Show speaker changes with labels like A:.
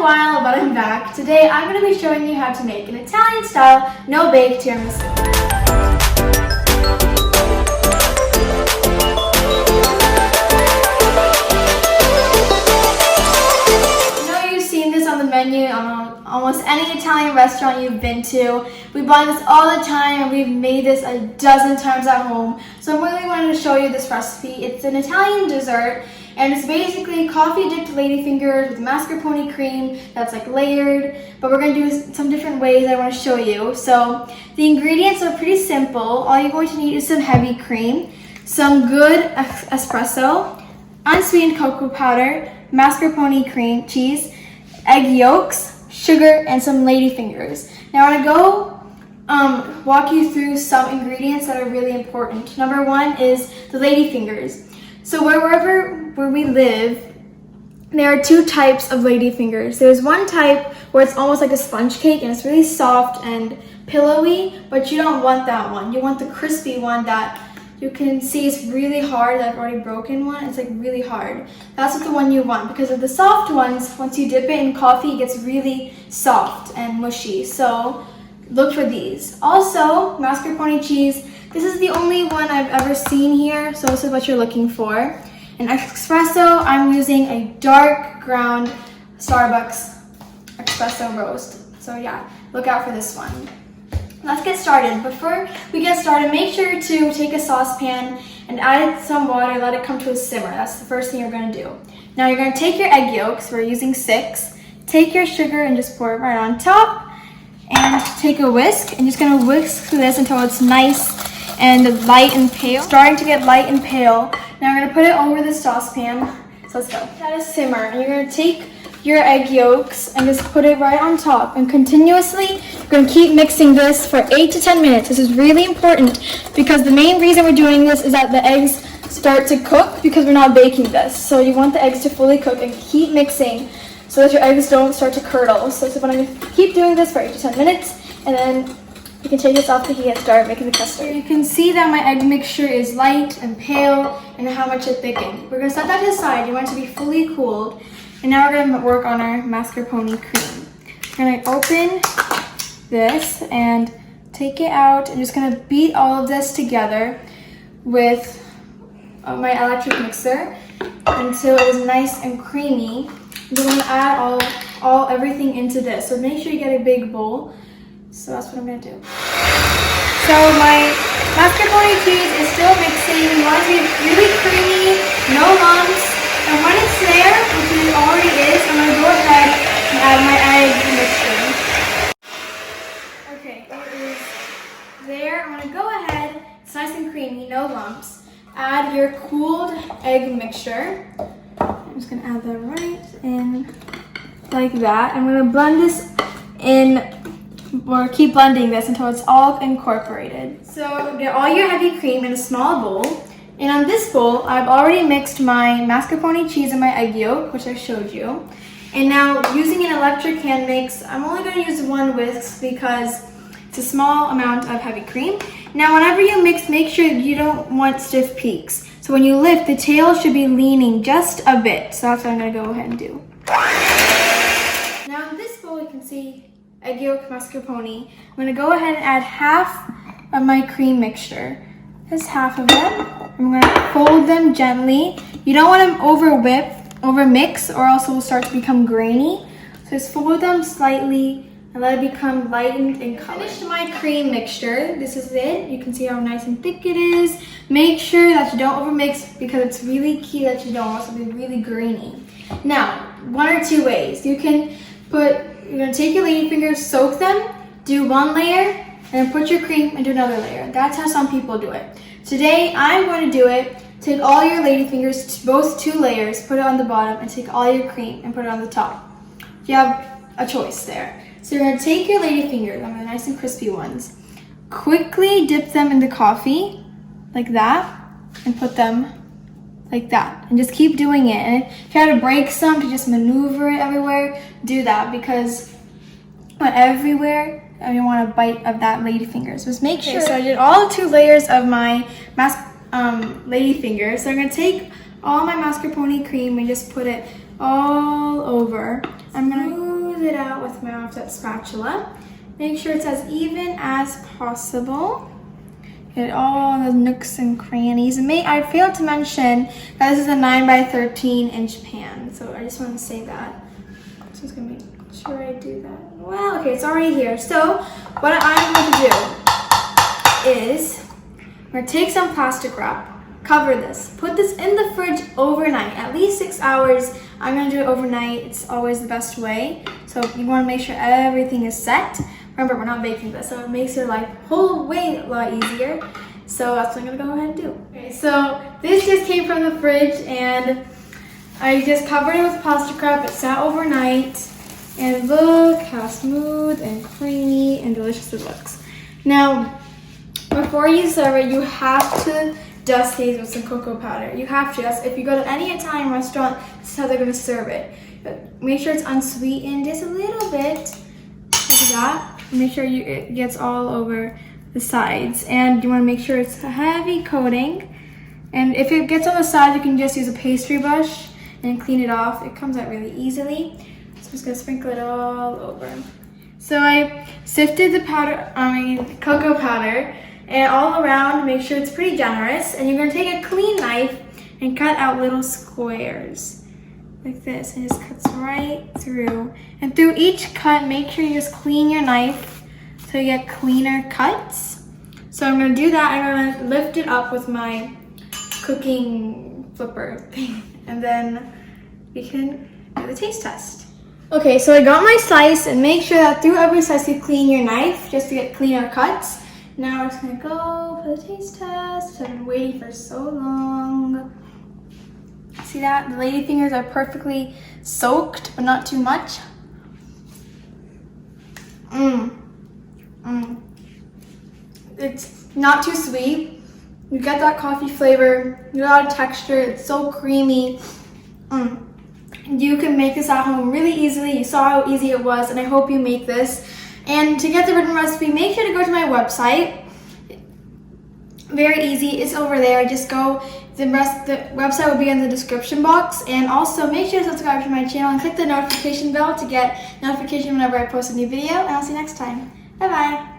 A: while, but I'm back. Today I'm going to be showing you how to make an Italian-style no-bake tiramisu. I know you've seen this on the menu on almost any Italian restaurant you've been to. We buy this all the time and we've made this a dozen times at home. So I really wanted to show you this recipe. It's an Italian dessert. And it's basically coffee dipped ladyfingers with mascarpone cream that's like layered, but we're gonna do some different ways I wanna show you. So the ingredients are pretty simple. All you're going to need is some heavy cream, some good espresso, unsweetened cocoa powder, mascarpone cream, cheese, egg yolks, sugar, and some ladyfingers. Now I'm gonna go walk you through some ingredients that are really important. Number one is the ladyfingers. So where we live, there are two types of ladyfingers. There's one type where it's almost like a sponge cake and it's really soft and pillowy, but you don't want that one. You want the crispy one that you can see is really hard. I've already broken one. It's like really hard. That's the one you want, because of the soft ones, once you dip it in coffee, it gets really soft and mushy. So look for these. Also, mascarpone cheese. This is the only one I've ever seen here, so this is what you're looking for. An espresso, I'm using a dark ground Starbucks espresso roast. So yeah, look out for this one. Let's get started. Before we get started, make sure to take a saucepan and add some water, let it come to a simmer. That's the first thing you're gonna do. Now you're gonna take your egg yolks, we're using 6, take your sugar and just pour it right on top, and take a whisk, and just gonna whisk this until it's nice and light and pale. Starting to get light and pale. Now I'm gonna put it over the saucepan. So let's go. Let it simmer. And you're gonna take your egg yolks and just put it right on top. And continuously, you're gonna keep mixing this for 8 to 10 minutes. This is really important because the main reason we're doing this is that the eggs start to cook because we're not baking this. So you want the eggs to fully cook and keep mixing so that your eggs don't start to curdle. So I'm gonna keep doing this for 8 to 10 minutes, and then you can take this off the heat and start making the custard. You can see that my egg mixture is light and pale and how much it thickened. We're gonna set that to the side. You want it to be fully cooled. And now we're gonna work on our mascarpone cream. We're gonna open this and take it out. I'm just gonna beat all of this together with my electric mixer until it is nice and creamy. We're gonna add everything into this. So make sure you get a big bowl. So that's what I'm gonna do. So my mascarpone cheese is still mixing. You want it to be really creamy, no lumps. And when it's there, which it already is, I'm gonna go ahead and add my egg mixture. Okay, it is there. I'm gonna go ahead, it's nice and creamy, no lumps. Add your cooled egg mixture. I'm just gonna add that right in like that. I'm gonna blend this in, or keep blending this until it's all incorporated. So get all your heavy cream in a small bowl. And on this bowl, I've already mixed my mascarpone cheese and my egg yolk, which I showed you. And now using an electric hand mix, I'm only going to use one whisk because it's a small amount of heavy cream. Now whenever you mix, make sure you don't want stiff peaks. So when you lift, the tail should be leaning just a bit. So that's what I'm going to go ahead and do. Now in this bowl, you can see egg yolk, mascarpone. I'm going to go ahead and add half of my cream mixture. Just half of them. I'm going to fold them gently. You don't want them over mix, or else it will start to become grainy. So just fold them slightly and let it become lightened in color. I finished my cream mixture. This is it. You can see how nice and thick it is. Make sure that you don't overmix because it's really key that you don't, or else it'll be really grainy. Now, one or two ways. You're going to take your ladyfingers, soak them, do one layer, and then put your cream and do another layer. That's how some people do it. Today, I'm going to do it. Take all your ladyfingers, both 2 layers, put it on the bottom, and take all your cream and put it on the top. You have a choice there. So you're going to take your ladyfingers, the nice and crispy ones, quickly dip them in the coffee, like that, and put them like that. And just keep doing it. And if you had to break some to just maneuver it everywhere, do that, because everywhere, and you want a bite of that ladyfingers. Just make sure. So I did all 2 layers of my ladyfingers. So I'm gonna take all my mascarpone cream and just put it all over. I'm gonna with my offset spatula. Make sure it's as even as possible. Get all the nooks and crannies. And I failed to mention that this is a 9 by 13 inch pan. So I just want to say that. So I'm just gonna make sure I do that. Well, okay, it's already here. So what I'm going to do is I'm gonna take some plastic wrap, cover this, put this in the fridge overnight, at least 6 hours. I'm gonna do it overnight. It's always the best way. So you wanna make sure everything is set. Remember, we're not baking this, so it makes your life whole way a lot easier. So that's what I'm gonna go ahead and do. Okay, so this just came from the fridge and I just covered it with plastic wrap. It sat overnight and look how smooth and creamy and delicious it looks. Now, before you serve it, you have to dust these with some cocoa powder. You have to. If you go to any Italian restaurant, this is how they're gonna serve it. But make sure it's unsweetened just a little bit, like that. Make sure it gets all over the sides. And you wanna make sure it's a heavy coating. And if it gets on the sides, you can just use a pastry brush and clean it off. It comes out really easily. So I'm just gonna sprinkle it all over. So I sifted the cocoa powder and all around, make sure it's pretty generous. And you're gonna take a clean knife and cut out little squares like this. And it just cuts right through. And through each cut, make sure you just clean your knife so you get cleaner cuts. So I'm gonna do that. I'm gonna lift it up with my cooking flipper thing. And then we can do the taste test. Okay, so I got my slice, and make sure that through every slice you clean your knife just to get cleaner cuts. Now we're just gonna go for the taste test. I've been waiting for so long. See that? The lady fingers are perfectly soaked, but not too much. It's not too sweet. You get that coffee flavor, you get a lot of texture, it's so creamy. You can make this at home really easily. You saw how easy it was, and I hope you make this. And to get the written recipe, make sure to go to my website. Very easy, it's over there. Just go, the website will be in the description box. And also make sure to subscribe to my channel and click the notification bell to get notification whenever I post a new video. And I'll see you next time. Bye bye.